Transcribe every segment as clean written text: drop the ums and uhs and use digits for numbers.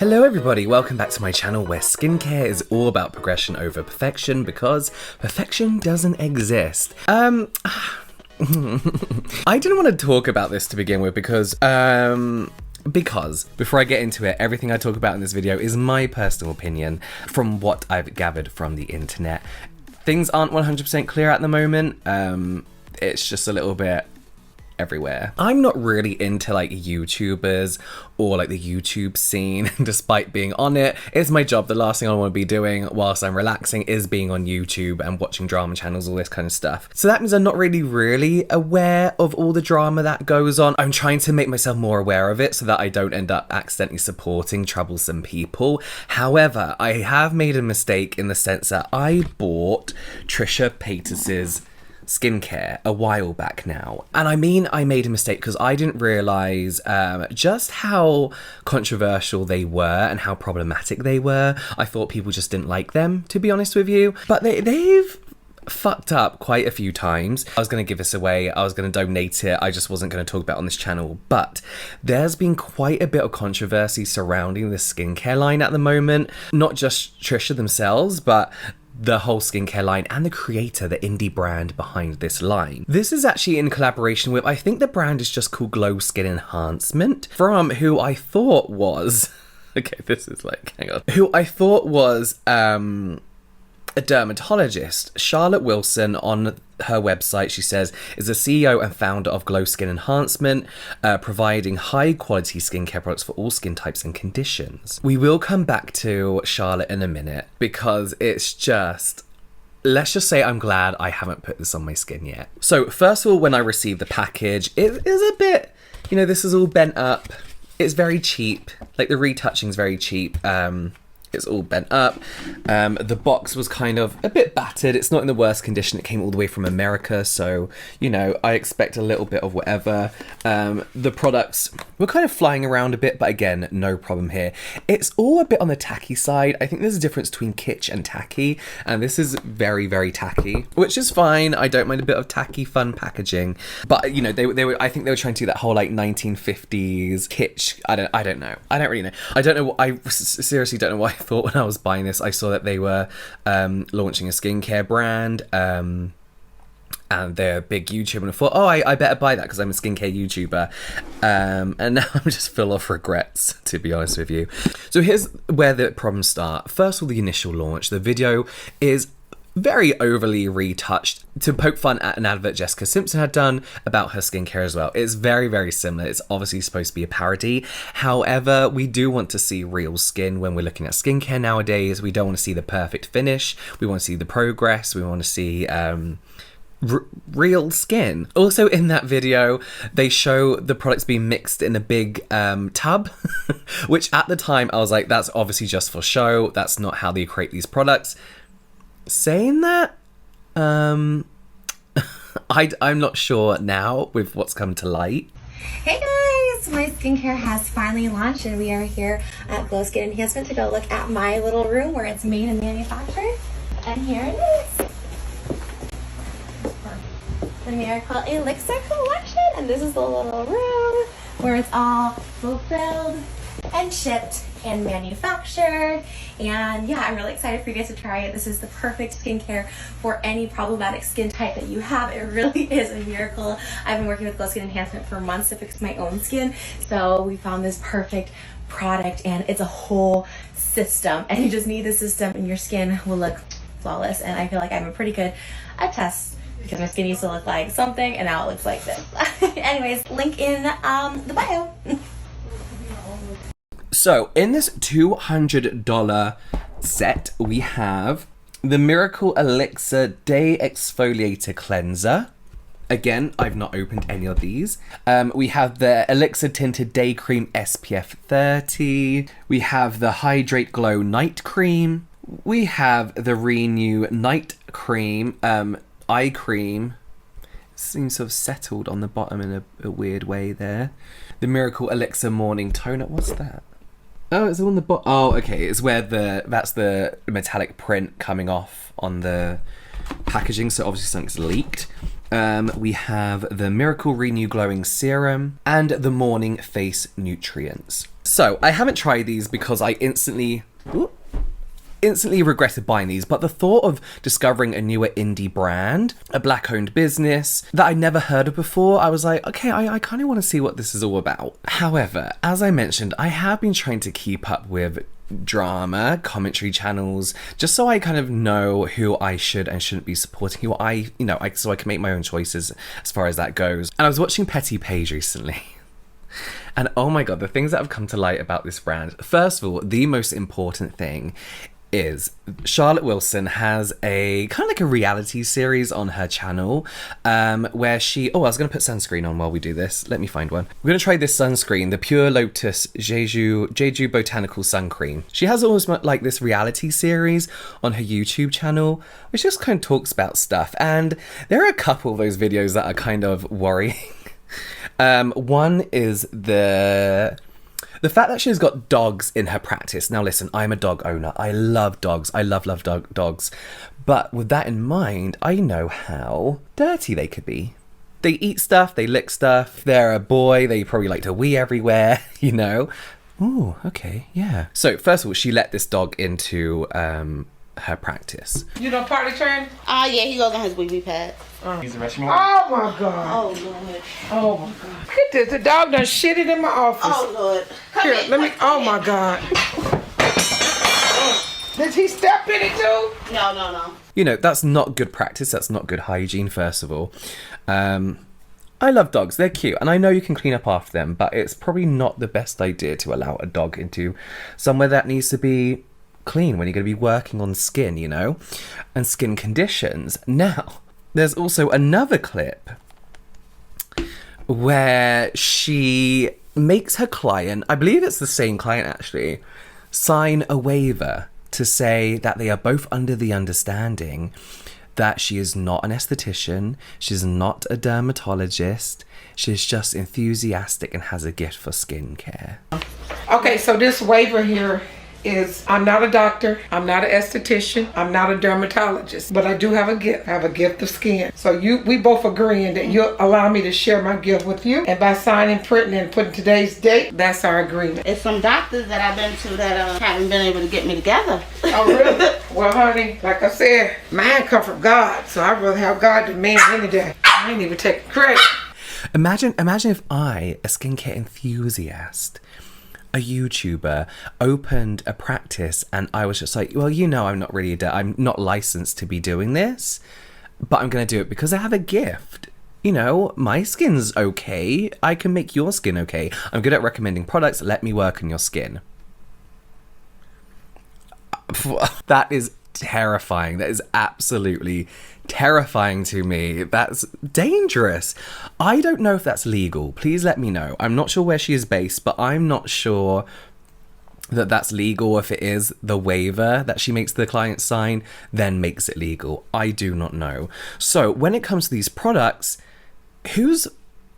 Hello everybody, welcome back to my channel where skincare is all about progression over perfection because perfection doesn't exist. I didn't want to talk about this to begin with because before I get into it, everything I talk about in this video is my personal opinion from what I've gathered from the internet. Things aren't 100% clear at the moment. It's just a little bit everywhere. I'm not really into like YouTubers or like the YouTube scene despite being on it. It's my job. The last thing I want to be doing whilst I'm relaxing is being on YouTube and watching drama channels, all this kind of stuff. So that means I'm not really aware of all the drama that goes on. I'm trying to make myself more aware of it so that I don't end up accidentally supporting troublesome people. However, I have made a mistake in the sense that I bought Trisha Paytas's skincare a while back now. And I mean, I made a mistake because I didn't realize just how controversial they were and how problematic they were. I thought people just didn't like them, to be honest with you. But they've fucked up quite a few times. I was going to give this away, I was going to donate it, I just wasn't going to talk about it on this channel, but there's been quite a bit of controversy surrounding the skincare line at the moment. Not just Trisha themselves, but the whole skincare line and the creator, the indie brand behind this line. This is actually in collaboration with, I think the brand is just called Glow Skin Enhancement, from who I thought was, okay, this is like, hang on, who I thought was a dermatologist. Charlotte Wilson, on her website, she says, is the CEO and founder of Glow Skin Enhancement, providing high quality skincare products for all skin types and conditions. We will come back to Charlotte in a minute because it's just, let's just say I'm glad I haven't put this on my skin yet. So first of all, when I received the package, it is a bit, you know, this is all bent up. It's very cheap. Like the retouching is very cheap. It's all bent up. The box was kind of a bit battered. It's not in the worst condition. It came all the way from America, so, you know, I expect a little bit of whatever. The products were kind of flying around a bit, but again, no problem here. It's all a bit on the tacky side. I think there's a difference between kitsch and tacky, and this is very tacky, which is fine. I don't mind a bit of tacky, fun packaging. But, you know, they were, I think they were trying to do that whole, like, 1950s kitsch. I don't know. I don't really know. I don't know. I seriously don't know why I thought when I was buying this. I saw that they were launching a skincare brand and they're a big YouTuber, and I thought, oh, I better buy that because I'm a skincare YouTuber, and now I'm just full of regrets, to be honest with you. So here's where the problems start. First of all, the initial launch. The video is very overly retouched to poke fun at an advert Jessica Simpson had done about her skincare as well. It's very similar. It's obviously supposed to be a parody. However, we do want to see real skin when we're looking at skincare nowadays. We don't want to see the perfect finish. We want to see the progress. We want to see real skin. Also in that video, they show the products being mixed in a big tub, which at the time I was like, that's obviously just for show. That's not how they create these products. Saying that, I'm not sure now with what's come to light. Hey guys, my skincare has finally launched and we are here at Glow Skin Enhancement to go look at my little room where it's made and manufactured. And here it is. The Miracle Elixir Collection, and this is the little room where it's all fulfilled and shipped and manufactured. And yeah, I'm really excited for you guys to try it. This is the perfect skincare for any problematic skin type that you have. It really is a miracle. I've been working with Glow Skin Enhancement for months to fix my own skin, so we found this perfect product, and it's a whole system, and you just need the system and your skin will look flawless. And I feel like I'm a pretty good test because my skin used to look like something and now it looks like this. Anyways, link in the bio. So in this $200 set, we have the Miracle Elixir Day Exfoliator Cleanser. Again, I've not opened any of these. We have the Elixir Tinted Day Cream SPF 30. We have the Hydrate Glow Night Cream. We have the Renew Night Cream, Eye Cream. Seems to have settled on the bottom in a weird way there. The Miracle Elixir Morning Toner. What's that? Oh, it's on the bottom. Oh, okay. It's where that's the metallic print coming off on the packaging. So obviously something's leaked. We have the Miracle Renew Glowing Serum and the Morning Face Nutrients. So, I haven't tried these because I instantly regretted buying these, but the thought of discovering a newer indie brand, a black-owned business that I never heard of before, I was like, okay, I kind of want to see what this is all about. However, as I mentioned, I have been trying to keep up with drama commentary channels just so I kind of know who I should and shouldn't be supporting, so I can make my own choices as far as that goes. And I was watching Petty Page recently. And oh my god, the things that have come to light about this brand. First of all, the most important thing is Charlotte Wilson has a kind of like a reality series on her channel where she... Oh, I was going to put sunscreen on while we do this. Let me find one. We're going to try this sunscreen, the Pure Lotus Jeju Botanical Sun Cream. She has almost like this reality series on her YouTube channel, which just kind of talks about stuff. And there are a couple of those videos that are kind of worrying. One is the fact that she's got dogs in her practice. Now listen, I'm a dog owner. I love dogs. I love dogs. But with that in mind, I know how dirty they could be. They eat stuff, they lick stuff. They're a boy, they probably like to wee everywhere, you know? Ooh, okay, yeah. So first of all, she let this dog into her practice. You know potty train? Yeah, he goes on his wee pad. Use the restroom. Oh my god. Oh Lord. Oh my god. Look at this. The dog done shitted in my office. Oh Lord. Here, let me. Oh my god. Did he step in it too? No. You know, that's not good practice. That's not good hygiene, first of all. I love dogs. They're cute. And I know you can clean up after them, but it's probably not the best idea to allow a dog into somewhere that needs to be clean when you're going to be working on skin, you know, and skin conditions. Now, there's also another clip where she makes her client, I believe it's the same client actually, sign a waiver to say that they are both under the understanding that she is not an esthetician, she's not a dermatologist, she's just enthusiastic and has a gift for skincare. Okay, so this waiver here is, I'm not a doctor, I'm not an esthetician, I'm not a dermatologist, but I do have a gift. I have a gift of skin. So we both agreeing that you'll allow me to share my gift with you, and by signing, printing, and putting today's date, that's our agreement. It's some doctors that I've been to that haven't been able to get me together. Oh really? Well honey, like I said, mine come from God, so I'd rather have God than man any day. I ain't even taking credit. Imagine if I, a skincare enthusiast, a YouTuber, opened a practice and I was just like, well, you know, I'm not really I'm not licensed to be doing this, but I'm going to do it because I have a gift. You know, my skin's okay. I can make your skin okay. I'm good at recommending products. Let me work on your skin. That is terrifying. That is absolutely terrifying to me. That's dangerous. I don't know if that's legal. Please let me know. I'm not sure where she is based, but I'm not sure that that's legal. If it is, the waiver that she makes the client sign then makes it legal. I do not know. So when it comes to these products, who's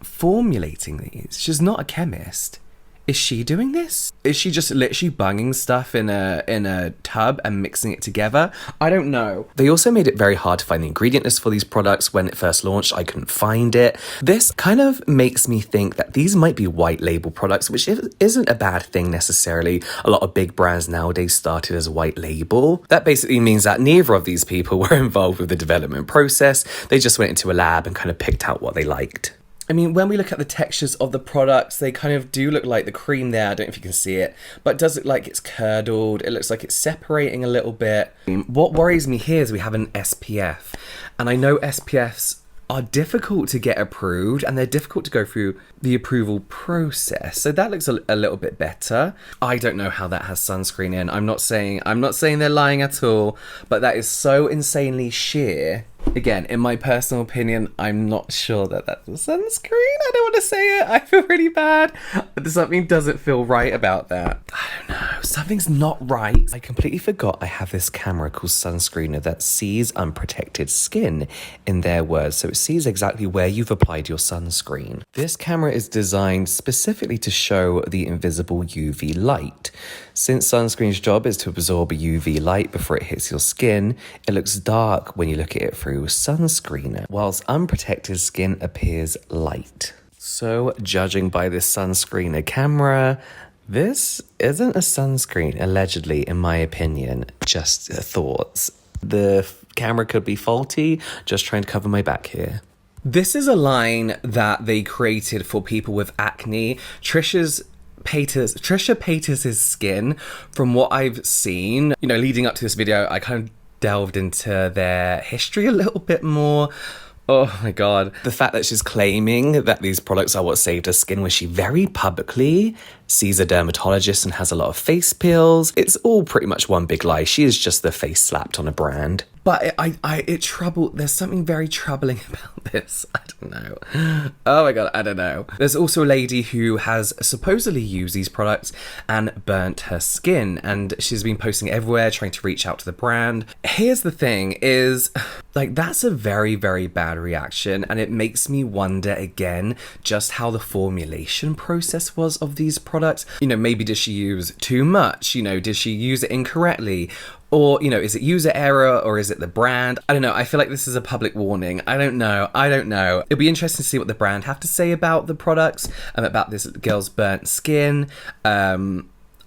formulating these? She's not a chemist. Is she doing this? Is she just literally bunging stuff in a tub and mixing it together? I don't know. They also made it very hard to find the ingredient list for these products. When it first launched, I couldn't find it. This kind of makes me think that these might be white label products, which isn't a bad thing necessarily. A lot of big brands nowadays started as white label. That basically means that neither of these people were involved with the development process. They just went into a lab and kind of picked out what they liked. I mean, when we look at the textures of the products, they kind of do look like the cream there. I don't know if you can see it, but it does look like it's curdled. It looks like it's separating a little bit. What worries me here is we have an SPF, and I know SPFs are difficult to get approved and they're difficult to go through the approval process. So that looks a little bit better. I don't know how that has sunscreen in. I'm not saying they're lying at all, but that is so insanely sheer. Again, in my personal opinion, I'm not sure that that's sunscreen. I don't want to say it. I feel really bad. Something doesn't feel right about that. I don't know. Something's not right. I completely forgot I have this camera called Sunscreener that sees unprotected skin, in their words. So it sees exactly where you've applied your sunscreen. This camera is designed specifically to show the invisible UV light. Since sunscreen's job is to absorb UV light before it hits your skin, it looks dark when you look at it through sunscreen, whilst unprotected skin appears light. So, judging by this sunscreener camera, this isn't a sunscreen, allegedly, in my opinion. Just thoughts. The camera could be faulty, just trying to cover my back here. This is a line that they created for people with acne. Trisha Paytas' skin, from what I've seen, you know, leading up to this video, I kind of delved into their history a little bit more. Oh my god. The fact that she's claiming that these products are what saved her skin when she very publicly sees a dermatologist and has a lot of face peels. It's all pretty much one big lie. She is just the face slapped on a brand. But there's something very troubling about this. I don't know. Oh my god, I don't know. There's also a lady who has supposedly used these products and burnt her skin, and she's been posting everywhere trying to reach out to the brand. Here's the thing is, like, that's a very, very bad reaction, and it makes me wonder again just how the formulation process was of these products. You know, maybe did she use too much? You know, did she use it incorrectly? Or, you know, is it user error or is it the brand? I don't know. I feel like this is a public warning. I don't know. It'll be interesting to see what the brand have to say about the products and about this girl's burnt skin.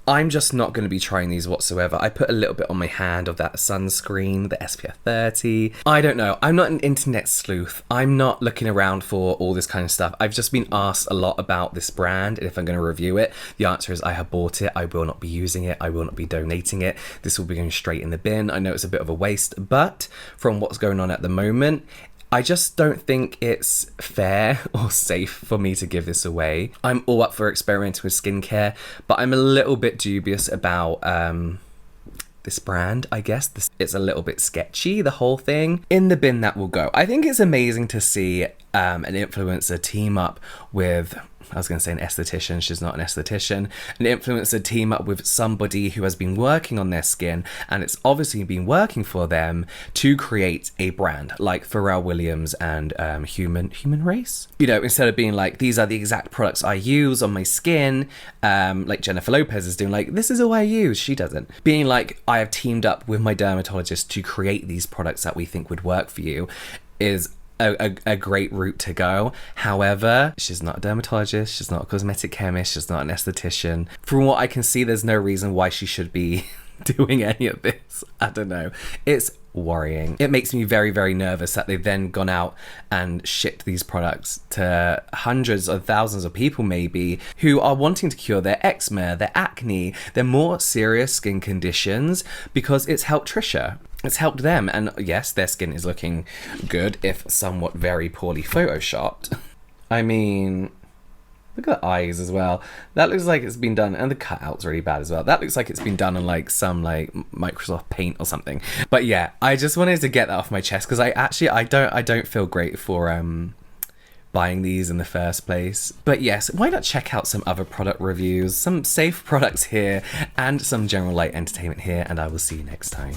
I'm just not going to be trying these whatsoever. I put a little bit on my hand of that sunscreen, the SPF 30. I don't know. I'm not an internet sleuth. I'm not looking around for all this kind of stuff. I've just been asked a lot about this brand, and if I'm going to review it, the answer is I have bought it. I will not be using it. I will not be donating it. This will be going straight in the bin. I know it's a bit of a waste, but from what's going on at the moment, I just don't think it's fair or safe for me to give this away. I'm all up for experimenting with skincare, but I'm a little bit dubious about this brand, I guess. It's a little bit sketchy, the whole thing. In the bin that will go. I think it's amazing to see an influencer team up with, I was going to say an esthetician, she's not an esthetician, an influencer team up with somebody who has been working on their skin, and it's obviously been working for them to create a brand like Pharrell Williams and Human Race. You know, instead of being like, these are the exact products I use on my skin, like Jennifer Lopez is doing, like, this is all I use. She doesn't. Being like, I have teamed up with my dermatologist to create these products that we think would work for you is a great route to go. However, she's not a dermatologist, she's not a cosmetic chemist, she's not an esthetician. From what I can see, there's no reason why she should be doing any of this. I don't know. It's worrying. It makes me very, very nervous that they've then gone out and shipped these products to hundreds of thousands of people maybe who are wanting to cure their eczema, their acne, their more serious skin conditions, because it's helped Trisha. It's helped them, and yes, their skin is looking good, if somewhat very poorly photoshopped. I mean, look at the eyes as well. That looks like it's been done, and the cutout's really bad as well. That looks like it's been done on like some like Microsoft Paint or something. But yeah, I just wanted to get that off my chest because I don't feel great for buying these in the first place. But yes, why not check out some other product reviews, some safe products here, and some general light entertainment here, and I will see you next time.